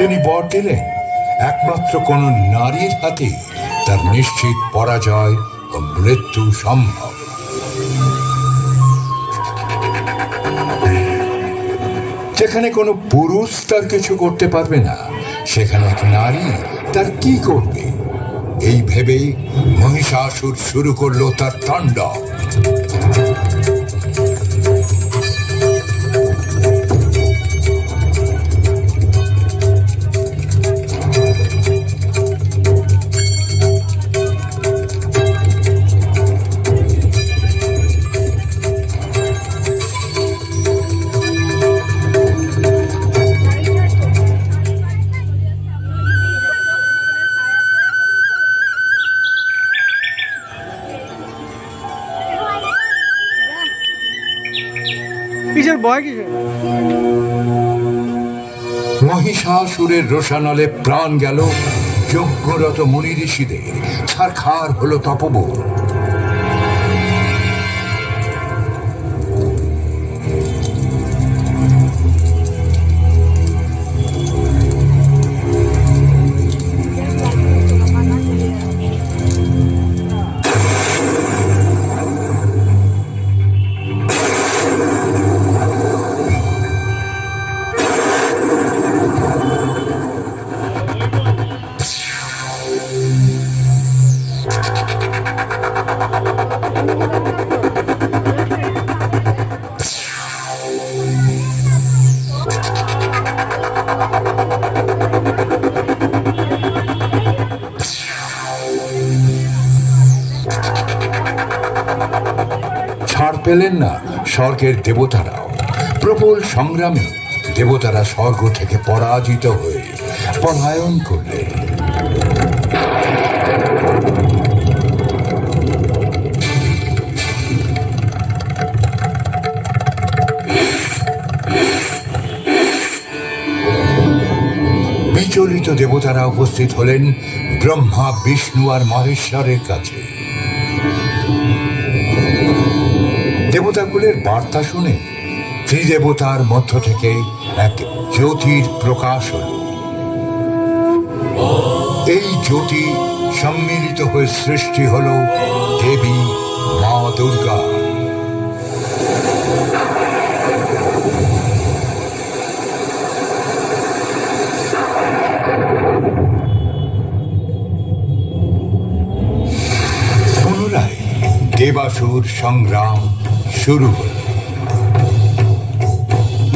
তিনি বর দিলেন একমাত্র কোন নারীর হাতে তার নিশ্চিত পরাজয় ও মৃত্যু সম্ভব। যেখানে কোনো পুরুষ তার কিছু করতে পারবে না, সেখানে এক নারী তার কি করবে, এই ভেবে মহিষাসুর শুরু করলো তার তাণ্ডব। মহিষাসুরের রোষানলে প্রাণ গেল যজ্ঞরত মুনি ঋষিদের, ছারখার হলো তপবন। ছাড় পেলেন না স্বর্গের দেবতারাও। প্রবল সংগ্রামে দেবতারা স্বর্গ থেকে পরাজিত হয়ে পলায়ন করলেন। বিচলিত দেবতারা উপস্থিত হলেন ব্রহ্মা, বিষ্ণু আর মহেশ্বরের কাছে। দেবতাকুলের বার্তা শুনে ত্রিদেবতার মধ্য থেকে এক জ্যোতির প্রকাশ হল। এই জ্যোতি সম্মিলিত হয়ে সৃষ্টি হল দেবী মা দুর্গা। পুনরায় দেবাসুর সংগ্রাম শুরু হল।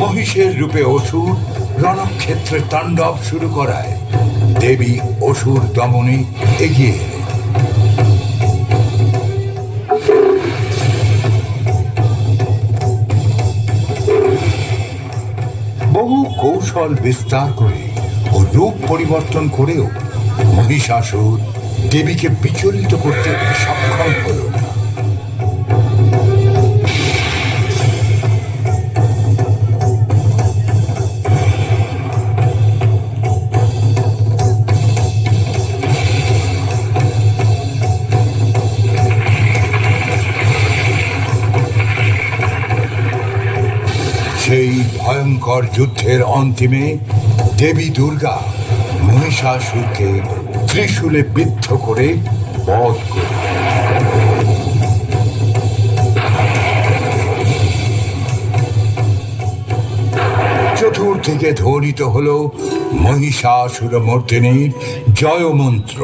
মহিষের রূপে অসুর রণক্ষেত্রে তাণ্ডব শুরু করায় দেবী অসুর দমনে এগিয়ে এলেন। বহু কৌশল বিস্তার করে ও রূপ পরিবর্তন করেও মহিষাসুর দেবীকে বিচলিত করতে সক্ষম হল না। সেই ভয়ঙ্কর যুদ্ধের অন্তিমে দেবী দুর্গা মহিষাসুরকে ত্রিশূলে বিদ্ধ করে বধ করলেন। চতুর্দিকে ধ্বনিত হল মহিষাসুরমর্দিনীর জয়মন্ত্র।